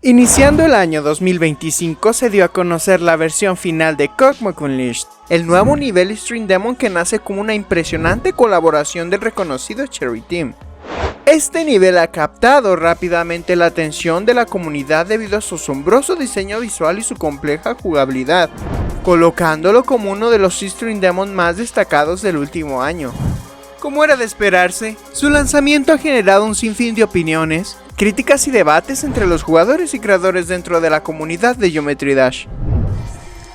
Iniciando el año 2025 se dio a conocer la versión final de Cogmog Unleashed, el nuevo nivel Stream Demon que nace como una impresionante colaboración del reconocido Cherry Team. Este nivel ha captado rápidamente la atención de la comunidad debido a su asombroso diseño visual y su compleja jugabilidad, colocándolo como uno de los Stream Demon más destacados del último año. Como era de esperarse, su lanzamiento ha generado un sinfín de opiniones, críticas y debates entre los jugadores y creadores dentro de la comunidad de Geometry Dash.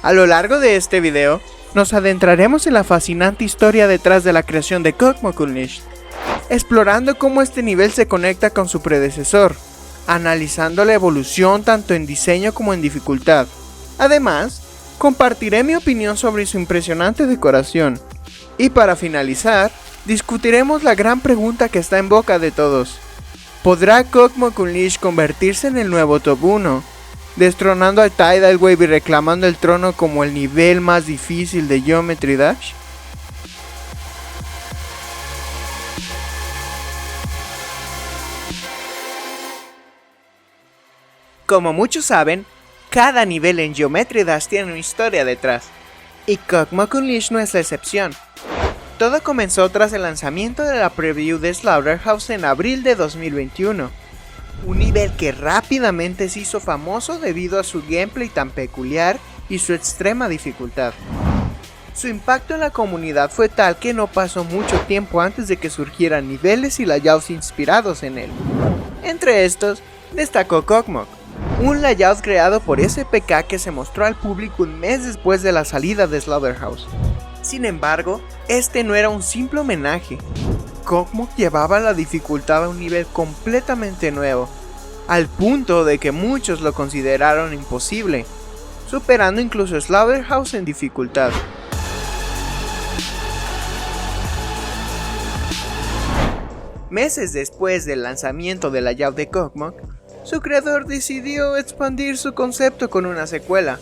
A lo largo de este video, nos adentraremos en la fascinante historia detrás de la creación de Cogmog Unleashed, explorando cómo este nivel se conecta con su predecesor, analizando la evolución tanto en diseño como en dificultad. Además, compartiré mi opinión sobre su impresionante decoración. Y para finalizar, discutiremos la gran pregunta que está en boca de todos. ¿Podrá Cogmog Unleashed convertirse en el nuevo Top 1, destronando a Tidal Wave y reclamando el trono como el nivel más difícil de Geometry Dash? Como muchos saben, cada nivel en Geometry Dash tiene una historia detrás, y Cogmog Unleashed no es la excepción. Todo comenzó tras el lanzamiento de la preview de Slaughterhouse en abril de 2021, un nivel que rápidamente se hizo famoso debido a su gameplay tan peculiar y su extrema dificultad. Su impacto en la comunidad fue tal que no pasó mucho tiempo antes de que surgieran niveles y layouts inspirados en él. Entre estos, destacó Cogmog, un layout creado por SPK que se mostró al público un mes después de la salida de Slaughterhouse. Sin embargo, este no era un simple homenaje. Cogmog llevaba la dificultad a un nivel completamente nuevo, al punto de que muchos lo consideraron imposible, superando incluso Slaughterhouse en dificultad. Meses después del lanzamiento del layout de Cogmog, su creador decidió expandir su concepto con una secuela.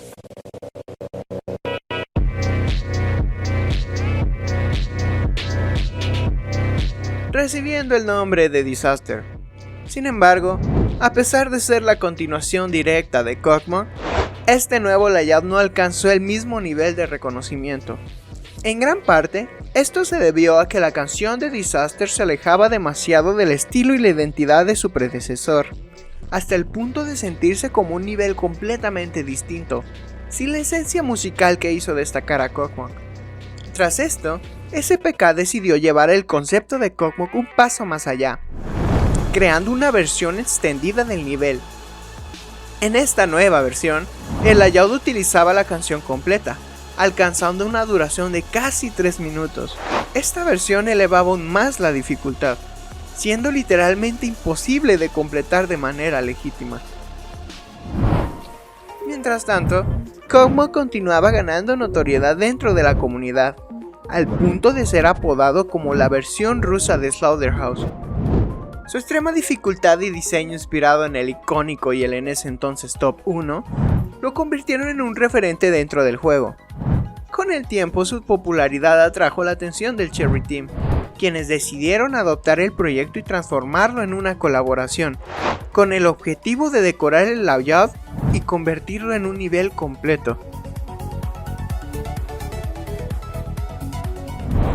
Recibiendo el nombre de Disaster. Sin embargo, a pesar de ser la continuación directa de Cogmog, este nuevo layout no alcanzó el mismo nivel de reconocimiento. En gran parte, esto se debió a que la canción de Disaster se alejaba demasiado del estilo y la identidad de su predecesor, hasta el punto de sentirse como un nivel completamente distinto, sin la esencia musical que hizo destacar a Cogmog. Tras esto, SPK decidió llevar el concepto de Cogmog un paso más allá, creando una versión extendida del nivel. En esta nueva versión, el layout utilizaba la canción completa, alcanzando una duración de casi 3 minutos. Esta versión elevaba aún más la dificultad, siendo literalmente imposible de completar de manera legítima. Mientras tanto, Cogmog continuaba ganando notoriedad dentro de la comunidad, al punto de ser apodado como la versión rusa de Slaughterhouse. Su extrema dificultad y diseño inspirado en el icónico y el en ese entonces Top 1 lo convirtieron en un referente dentro del juego. Con el tiempo su popularidad atrajo la atención del Cherry Team, quienes decidieron adoptar el proyecto y transformarlo en una colaboración, con el objetivo de decorar el layout y convertirlo en un nivel completo.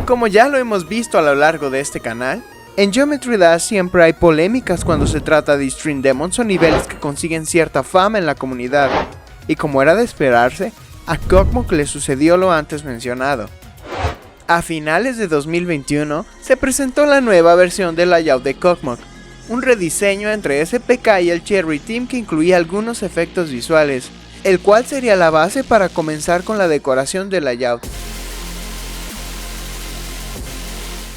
Como ya lo hemos visto a lo largo de este canal, en Geometry Dash siempre hay polémicas cuando se trata de Stream Demons o niveles que consiguen cierta fama en la comunidad, y como era de esperarse, a Cogmog le sucedió lo antes mencionado. A finales de 2021 se presentó la nueva versión del layout de Cogmog, un rediseño entre SPK y el Cherry Team que incluía algunos efectos visuales, el cual sería la base para comenzar con la decoración del layout.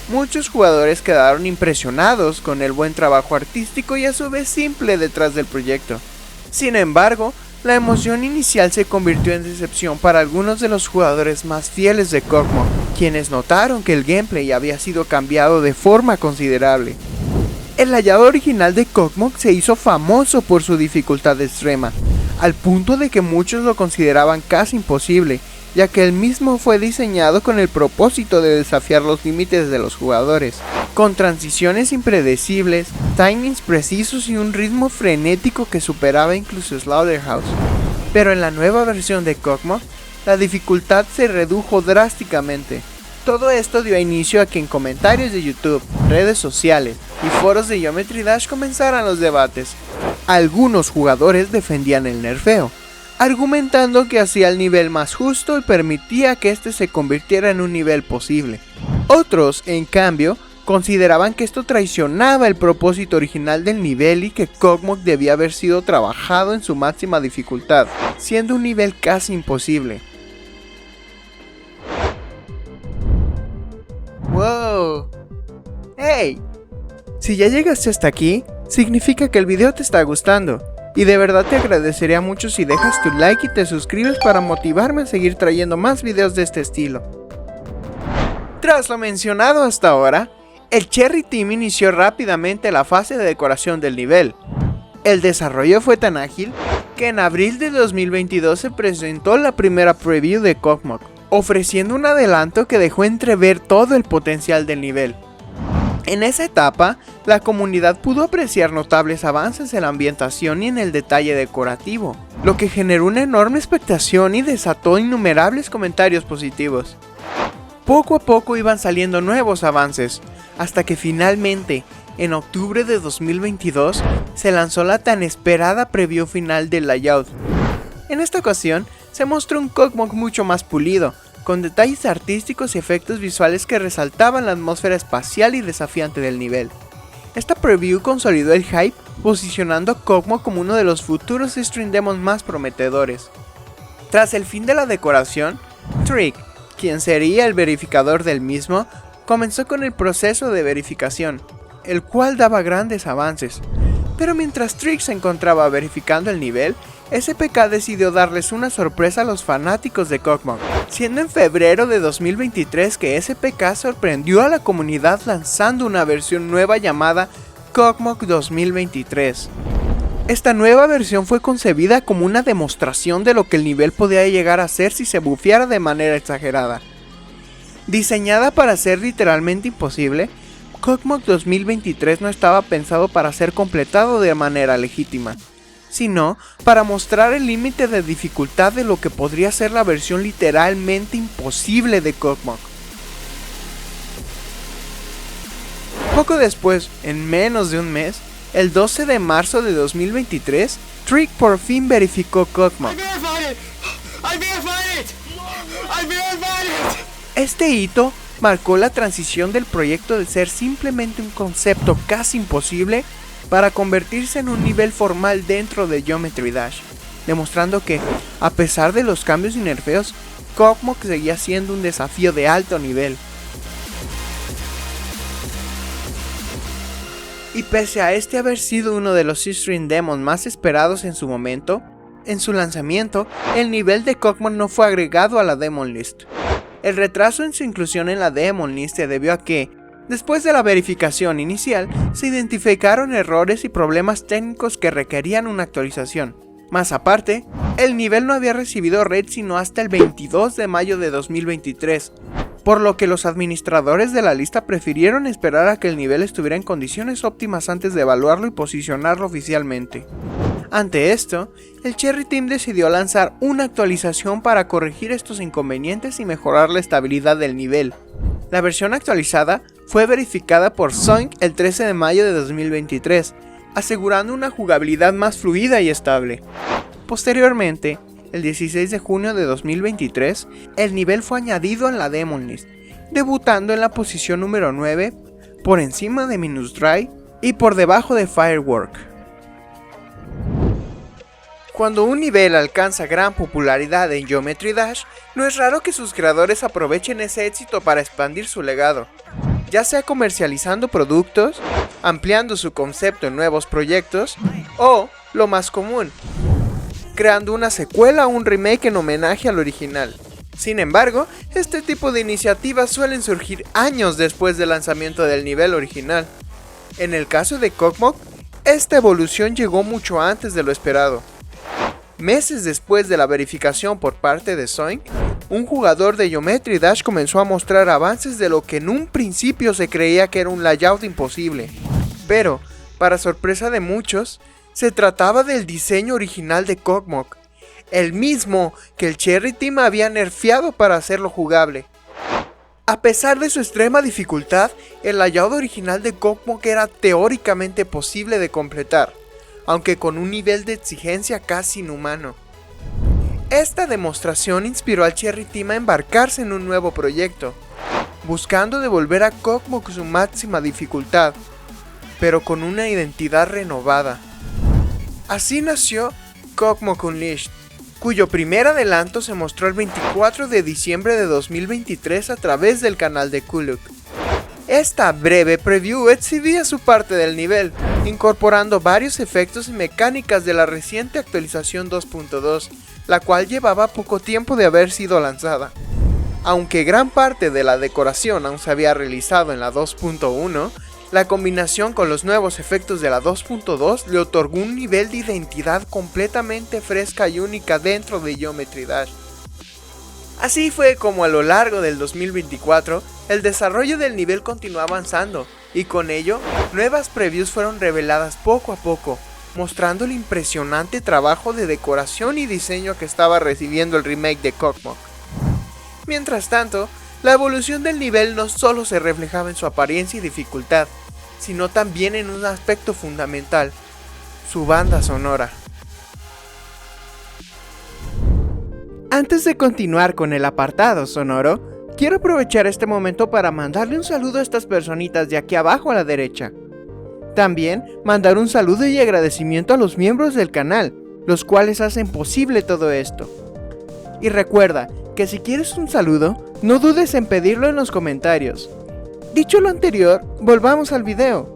Muchos jugadores quedaron impresionados con el buen trabajo artístico y a su vez simple detrás del proyecto. Sin embargo, la emoción inicial se convirtió en decepción para algunos de los jugadores más fieles de Cogmog, quienes notaron que el gameplay había sido cambiado de forma considerable. El layout original de Cogmog se hizo famoso por su dificultad extrema, al punto de que muchos lo consideraban casi imposible, ya que el mismo fue diseñado con el propósito de desafiar los límites de los jugadores. con transiciones impredecibles, timings precisos y un ritmo frenético que superaba incluso Slaughterhouse. Pero en la nueva versión de Cogmog, la dificultad se redujo drásticamente. Todo esto dio inicio a que en comentarios de YouTube, redes sociales y foros de Geometry Dash comenzaran los debates. Algunos jugadores defendían el nerfeo, argumentando que hacía el nivel más justo y permitía que este se convirtiera en un nivel posible. Otros, en cambio, consideraban que esto traicionaba el propósito original del nivel y que Cogmog debía haber sido trabajado en su máxima dificultad, siendo un nivel casi imposible. ¡Wow! ¡Hey! Si ya llegaste hasta aquí, significa que el video te está gustando. Y de verdad te agradecería mucho si dejas tu like y te suscribes para motivarme a seguir trayendo más videos de este estilo. Tras lo mencionado hasta ahora, el Cherry Team inició rápidamente la fase de decoración del nivel. El desarrollo fue tan ágil que en abril de 2022 se presentó la primera preview de Cogmog, ofreciendo un adelanto que dejó entrever todo el potencial del nivel. En esa etapa, la comunidad pudo apreciar notables avances en la ambientación y en el detalle decorativo, lo que generó una enorme expectación y desató innumerables comentarios positivos. Poco a poco iban saliendo nuevos avances, hasta que finalmente, en octubre de 2022, se lanzó la tan esperada preview final del layout. En esta ocasión, se mostró un Cogmog mucho más pulido, con detalles artísticos y efectos visuales que resaltaban la atmósfera espacial y desafiante del nivel. Esta preview consolidó el hype, posicionando a Cogmog como uno de los futuros stream demos más prometedores. Tras el fin de la decoración, Trick, quien sería el verificador del mismo, comenzó con el proceso de verificación, el cual daba grandes avances. Pero mientras Trick se encontraba verificando el nivel, SPK decidió darles una sorpresa a los fanáticos de Cogmog, siendo en febrero de 2023 que SPK sorprendió a la comunidad lanzando una versión nueva llamada Cogmog 2023. Esta nueva versión fue concebida como una demostración de lo que el nivel podía llegar a ser si se bufeara de manera exagerada. Diseñada para ser literalmente imposible, Cogmog 2023 no estaba pensado para ser completado de manera legítima, sino para mostrar el límite de dificultad de lo que podría ser la versión literalmente imposible de Cogmog. Poco después, en menos de un mes, el 12 de marzo de 2023, Trick por fin verificó Cogmog. Este hito marcó la transición del proyecto de ser simplemente un concepto casi imposible para convertirse en un nivel formal dentro de Geometry Dash, demostrando que, a pesar de los cambios y nerfeos, Cogmog seguía siendo un desafío de alto nivel. Y pese a este haber sido uno de los stream demos más esperados en su momento, en su lanzamiento, el nivel de Cogmog no fue agregado a la Demon List. El retraso en su inclusión en la Demon List se debió a que, después de la verificación inicial, se identificaron errores y problemas técnicos que requerían una actualización. Más aparte, el nivel no había recibido raid sino hasta el 22 de mayo de 2023, por lo que los administradores de la lista prefirieron esperar a que el nivel estuviera en condiciones óptimas antes de evaluarlo y posicionarlo oficialmente. Ante esto, el Cherry Team decidió lanzar una actualización para corregir estos inconvenientes y mejorar la estabilidad del nivel. La versión actualizada fue verificada por Zoink el 13 de mayo de 2023, asegurando una jugabilidad más fluida y estable. Posteriormente, el 16 de junio de 2023, el nivel fue añadido en la Demon List, debutando en la posición número 9, por encima de Minus Dry y por debajo de Firework. Cuando un nivel alcanza gran popularidad en Geometry Dash, no es raro que sus creadores aprovechen ese éxito para expandir su legado, ya sea comercializando productos, ampliando su concepto en nuevos proyectos, o, lo más común, creando una secuela o un remake en homenaje al original. Sin embargo, este tipo de iniciativas suelen surgir años después del lanzamiento del nivel original. En el caso de Cogmog, esta evolución llegó mucho antes de lo esperado. Meses después de la verificación por parte de Zoink, un jugador de Geometry Dash comenzó a mostrar avances de lo que en un principio se creía que era un layout imposible. Pero, para sorpresa de muchos, se trataba del diseño original de Cogmog, el mismo que el Cherry Team había nerfeado para hacerlo jugable. A pesar de su extrema dificultad, el layout original de Cogmog era teóricamente posible de completar, aunque con un nivel de exigencia casi inhumano. Esta demostración inspiró al Cherry Team a embarcarse en un nuevo proyecto, buscando devolver a Cogmog su máxima dificultad, pero con una identidad renovada. Así nació Cogmog Unleashed, cuyo primer adelanto se mostró el 24 de diciembre de 2023 a través del canal de Kuluk. Esta breve preview exhibía su parte del nivel, incorporando varios efectos y mecánicas de la reciente actualización 2.2, la cual llevaba poco tiempo de haber sido lanzada. Aunque gran parte de la decoración aún se había realizado en la 2.1, la combinación con los nuevos efectos de la 2.2 le otorgó un nivel de identidad completamente fresca y única dentro de Geometry Dash. Así fue como a lo largo del 2024, el desarrollo del nivel continuó avanzando, y con ello, nuevas previews fueron reveladas poco a poco, mostrando el impresionante trabajo de decoración y diseño que estaba recibiendo el remake de Cogmog. Mientras tanto, la evolución del nivel no solo se reflejaba en su apariencia y dificultad, sino también en un aspecto fundamental, su banda sonora. Antes de continuar con el apartado sonoro, quiero aprovechar este momento para mandarle un saludo a estas personitas de aquí abajo a la derecha. También mandar un saludo y agradecimiento a los miembros del canal, los cuales hacen posible todo esto. Y recuerda que si quieres un saludo, no dudes en pedirlo en los comentarios. Dicho lo anterior, volvamos al video.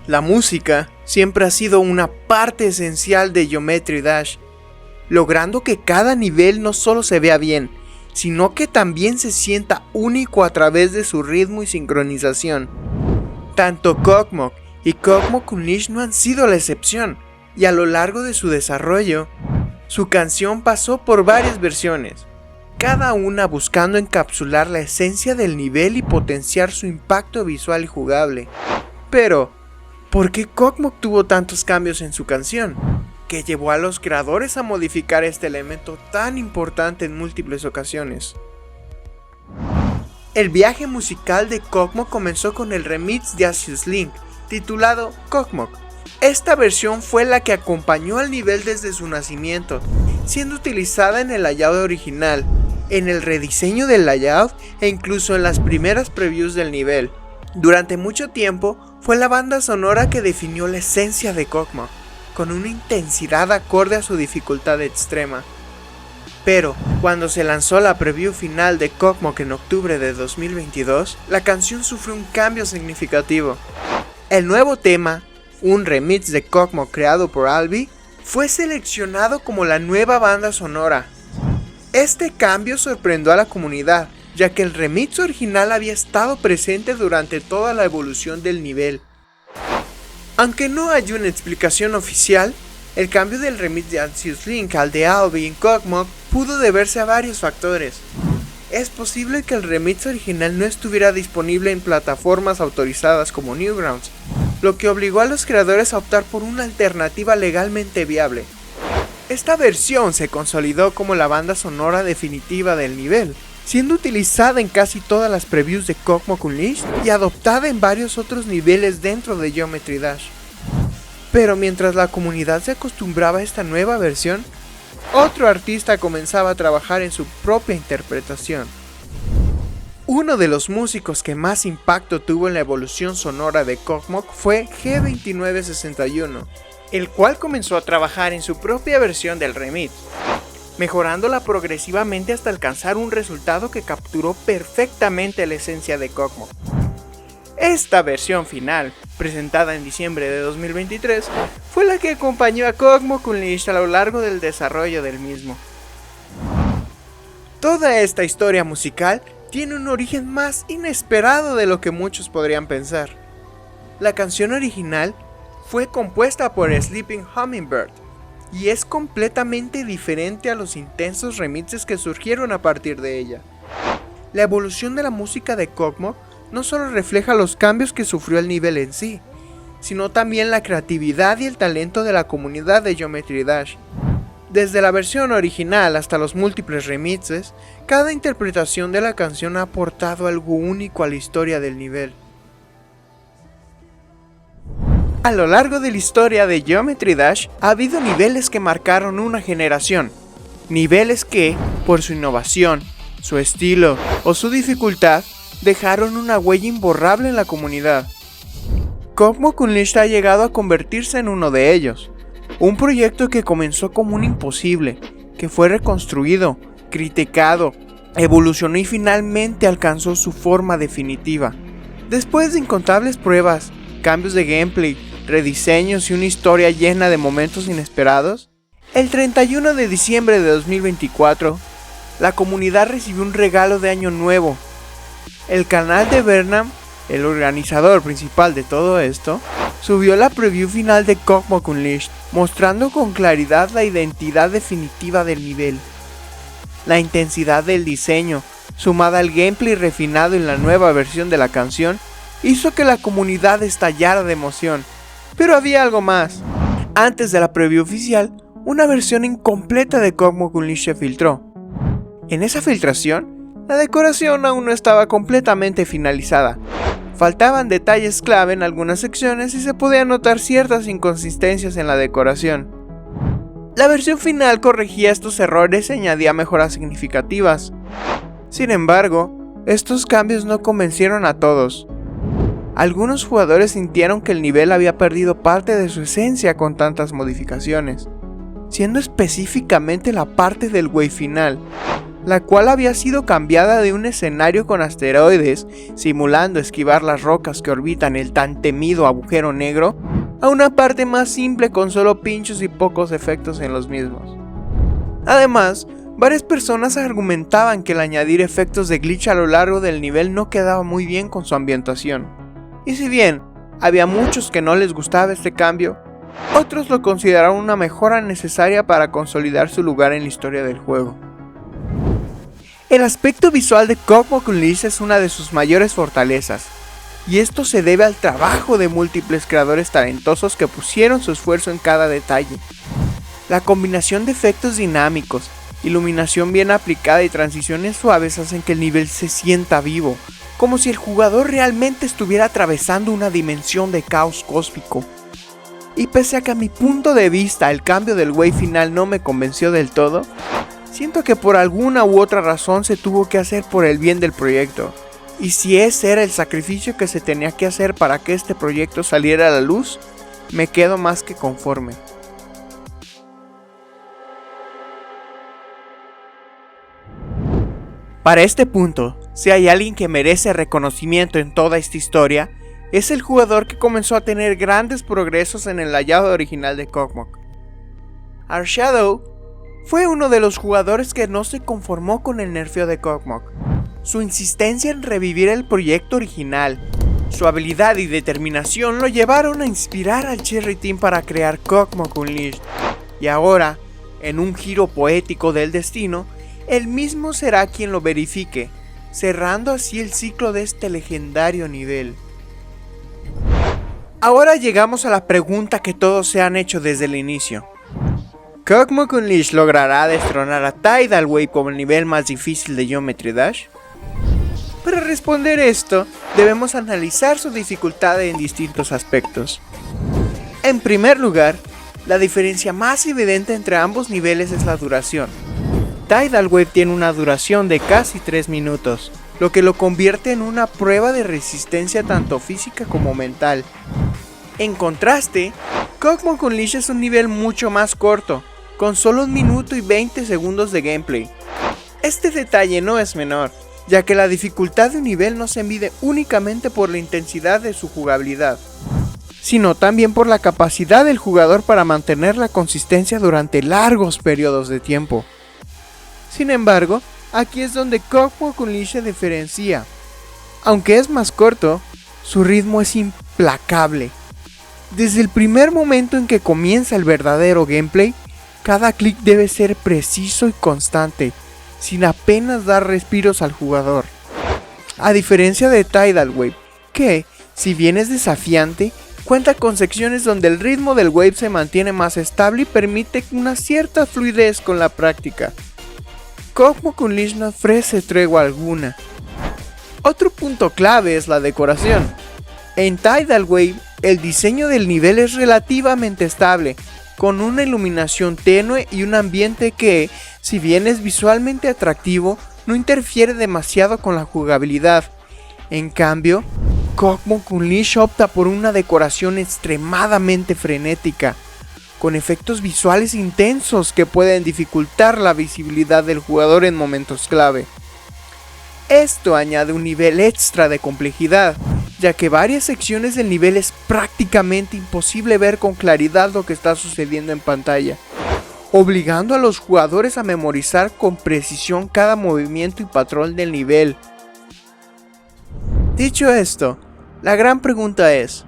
La música siempre ha sido una parte esencial de Geometry Dash, logrando que cada nivel no solo se vea bien, sino que también se sienta único a través de su ritmo y sincronización. Tanto Cogmog y Cogmog Unleashed no han sido la excepción, y a lo largo de su desarrollo, su canción pasó por varias versiones, cada una buscando encapsular la esencia del nivel y potenciar su impacto visual y jugable. Pero, ¿por qué Cogmog tuvo tantos cambios en su canción? ¿Qué llevó a los creadores a modificar este elemento tan importante en múltiples ocasiones? El viaje musical de Cogmog comenzó con el remix de Asius Link, titulado Cogmog. Esta versión fue la que acompañó al nivel desde su nacimiento, siendo utilizada en el layout original, en el rediseño del layout e incluso en las primeras previews del nivel. Durante mucho tiempo fue la banda sonora que definió la esencia de Cogmog, con una intensidad acorde a su dificultad extrema. Pero, cuando se lanzó la preview final de Cogmog en octubre de 2022, la canción sufrió un cambio significativo. El nuevo tema, un remix de Cogmog creado por Albi, fue seleccionado como la nueva banda sonora. Este cambio sorprendió a la comunidad, ya que el remix original había estado presente durante toda la evolución del nivel. Aunque no hay una explicación oficial, el cambio del remix de Asius Link al de Albi en Cogmog pudo deberse a varios factores. Es posible que el remix original no estuviera disponible en plataformas autorizadas como Newgrounds, lo que obligó a los creadores a optar por una alternativa legalmente viable. Esta versión se consolidó como la banda sonora definitiva del nivel, siendo utilizada en casi todas las previews de Cogmog Unleashed y adoptada en varios otros niveles dentro de Geometry Dash. Pero mientras la comunidad se acostumbraba a esta nueva versión, otro artista comenzaba a trabajar en su propia interpretación. Uno de los músicos que más impacto tuvo en la evolución sonora de Cogmog fue G2961, el cual comenzó a trabajar en su propia versión del remix, mejorándola progresivamente hasta alcanzar un resultado que capturó perfectamente la esencia de Cogmog. Esta versión final, presentada en diciembre de 2023, fue la que acompañó a Cogmog Unleashed a lo largo del desarrollo del mismo. Toda esta historia musical tiene un origen más inesperado de lo que muchos podrían pensar. La canción original fue compuesta por Sleeping Hummingbird, y es completamente diferente a los intensos remixes que surgieron a partir de ella. La evolución de la música de Kog'Maw no solo refleja los cambios que sufrió el nivel en sí, sino también la creatividad y el talento de la comunidad de Geometry Dash. Desde la versión original hasta los múltiples remixes, cada interpretación de la canción ha aportado algo único a la historia del nivel. A lo largo de la historia de Geometry Dash ha habido niveles que marcaron una generación, niveles que, por su innovación, su estilo o su dificultad, dejaron una huella imborrable en la comunidad. Kog'Maw Unleashed ha llegado a convertirse en uno de ellos, un proyecto que comenzó como un imposible, que fue reconstruido, criticado, evolucionó y finalmente alcanzó su forma definitiva. Después de incontables pruebas, cambios de gameplay, rediseños y una historia llena de momentos inesperados, el 31 de diciembre de 2024, la comunidad recibió un regalo de año nuevo. El canal de Burnham, el organizador principal de todo esto, subió la preview final de Kog'Maw Unleashed, mostrando con claridad la identidad definitiva del nivel. La intensidad del diseño, sumada al gameplay refinado en la nueva versión de la canción, hizo que la comunidad estallara de emoción. Pero había algo más. Antes de la preview oficial, una versión incompleta de Kog'Maw Unleashed se filtró. En esa filtración, la decoración aún no estaba completamente finalizada. Faltaban detalles clave en algunas secciones y se podían notar ciertas inconsistencias en la decoración. La versión final corregía estos errores y añadía mejoras significativas. Sin embargo, estos cambios no convencieron a todos. Algunos jugadores sintieron que el nivel había perdido parte de su esencia con tantas modificaciones, siendo específicamente la parte del wave final, la cual había sido cambiada de un escenario con asteroides, simulando esquivar las rocas que orbitan el tan temido agujero negro, a una parte más simple con solo pinchos y pocos efectos en los mismos. Además, varias personas argumentaban que el añadir efectos de glitch a lo largo del nivel no quedaba muy bien con su ambientación. Y si bien había muchos que no les gustaba este cambio, otros lo consideraron una mejora necesaria para consolidar su lugar en la historia del juego. El aspecto visual de Kog'Maw Unleashed es una de sus mayores fortalezas, y esto se debe al trabajo de múltiples creadores talentosos que pusieron su esfuerzo en cada detalle. La combinación de efectos dinámicos, iluminación bien aplicada y transiciones suaves hacen que el nivel se sienta vivo, como si el jugador realmente estuviera atravesando una dimensión de caos cósmico. Y pese a que a mi punto de vista el cambio del wave final no me convenció del todo, siento que por alguna u otra razón se tuvo que hacer por el bien del proyecto. Y si ese era el sacrificio que se tenía que hacer para que este proyecto saliera a la luz, me quedo más que conforme. Para este punto, si hay alguien que merece reconocimiento en toda esta historia, es el jugador que comenzó a tener grandes progresos en el layout original de Kog'Maw. Arshadow fue uno de los jugadores que no se conformó con el nerfeo de Kog'Maw. Su insistencia en revivir el proyecto original, su habilidad y determinación lo llevaron a inspirar al Cherry Team para crear Kog'Maw Unleashed. Y ahora, en un giro poético del destino, él mismo será quien lo verifique, cerrando así el ciclo de este legendario nivel. Ahora llegamos a la pregunta que todos se han hecho desde el inicio. ¿Kog'Maw Unleashed logrará destronar a Tidal Wave como el nivel más difícil de Geometry Dash? Para responder esto, debemos analizar su dificultad en distintos aspectos. En primer lugar, la diferencia más evidente entre ambos niveles es la duración. Tidal Wave tiene una duración de casi 3 minutos, lo que lo convierte en una prueba de resistencia tanto física como mental. En contraste, Kog'Maw Unleashed es un nivel mucho más corto, con solo 1 minuto y 20 segundos de gameplay. Este detalle no es menor, ya que la dificultad de un nivel no se mide únicamente por la intensidad de su jugabilidad, sino también por la capacidad del jugador para mantener la consistencia durante largos periodos de tiempo. Sin embargo, aquí es donde Kog'Maw Unleashed se diferencia. Aunque es más corto, su ritmo es implacable. Desde el primer momento en que comienza el verdadero gameplay, Cada clic debe ser preciso y constante, sin apenas dar respiros al jugador. A diferencia de Tidal Wave, que, si bien es desafiante, cuenta con secciones donde el ritmo del wave se mantiene más estable y permite una cierta fluidez con la práctica. Cosmos Unleashed no ofrece tregua alguna. Otro punto clave es la decoración. En Tidal Wave, el diseño del nivel es relativamente estable, con una iluminación tenue y un ambiente que, si bien es visualmente atractivo, no interfiere demasiado con la jugabilidad. En cambio, Cosmos Unleashed opta por una decoración extremadamente frenética, con efectos visuales intensos que pueden dificultar la visibilidad del jugador en momentos clave. Esto añade un nivel extra de complejidad, ya que varias secciones del nivel es prácticamente imposible ver con claridad lo que está sucediendo en pantalla, obligando a los jugadores a memorizar con precisión cada movimiento y patrón del nivel. Dicho esto, la gran pregunta es,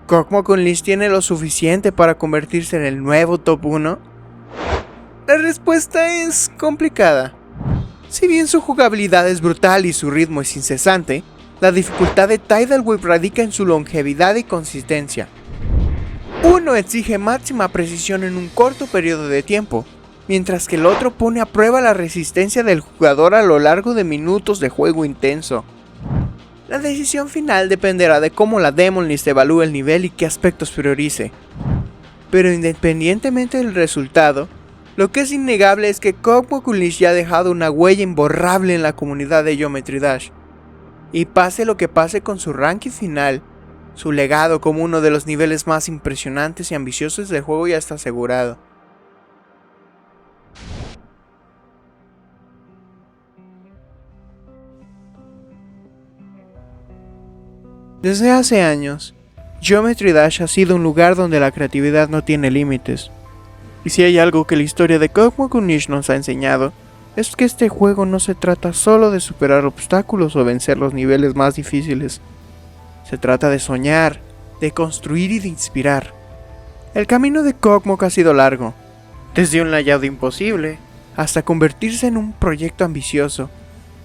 ¿Cosmos Unleashed tiene lo suficiente para convertirse en el nuevo top 1? La respuesta es complicada. Si bien su jugabilidad es brutal y su ritmo es incesante, la dificultad de Tidal Wave radica en su longevidad y consistencia. Uno exige máxima precisión en un corto periodo de tiempo, mientras que el otro pone a prueba la resistencia del jugador a lo largo de minutos de juego intenso. La decisión final dependerá de cómo la Demon List evalúe el nivel y qué aspectos priorice. Pero independientemente del resultado, lo que es innegable es que Cosmos Unleashed ya ha dejado una huella imborrable en la comunidad de Geometry Dash. Y pase lo que pase con su ranking final, su legado como uno de los niveles más impresionantes y ambiciosos del juego ya está asegurado. Desde hace años, Geometry Dash ha sido un lugar donde la creatividad no tiene límites. Y si hay algo que la historia de Cosmos Unleashed nos ha enseñado, es que este juego no se trata solo de superar obstáculos o vencer los niveles más difíciles. Se trata de soñar, de construir y de inspirar. El camino de Cosmos ha sido largo, desde un layout imposible hasta convertirse en un proyecto ambicioso,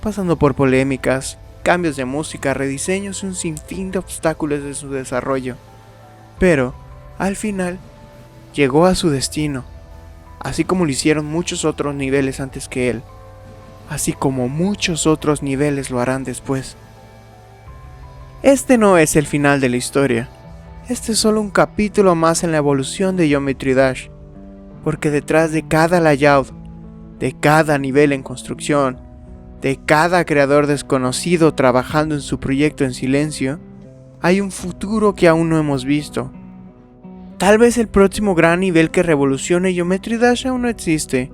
pasando por polémicas, cambios de música, rediseños y un sinfín de obstáculos de su desarrollo. Pero, al final, llegó a su destino, así como lo hicieron muchos otros niveles antes que él, así como muchos otros niveles lo harán después. Este no es el final de la historia, este es solo un capítulo más en la evolución de Geometry Dash, porque detrás de cada layout, de cada nivel en construcción, de cada creador desconocido trabajando en su proyecto en silencio, hay un futuro que aún no hemos visto. Tal vez el próximo gran nivel que revolucione Geometry Dash aún no existe.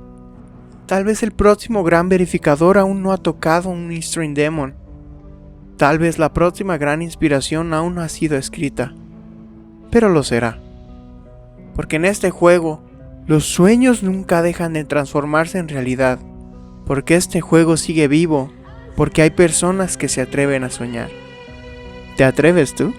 Tal vez el próximo gran verificador aún no ha tocado un Stream Demon. Tal vez la próxima gran inspiración aún no ha sido escrita. Pero lo será. Porque en este juego, los sueños nunca dejan de transformarse en realidad. Porque este juego sigue vivo. Porque hay personas que se atreven a soñar. ¿Te atreves tú?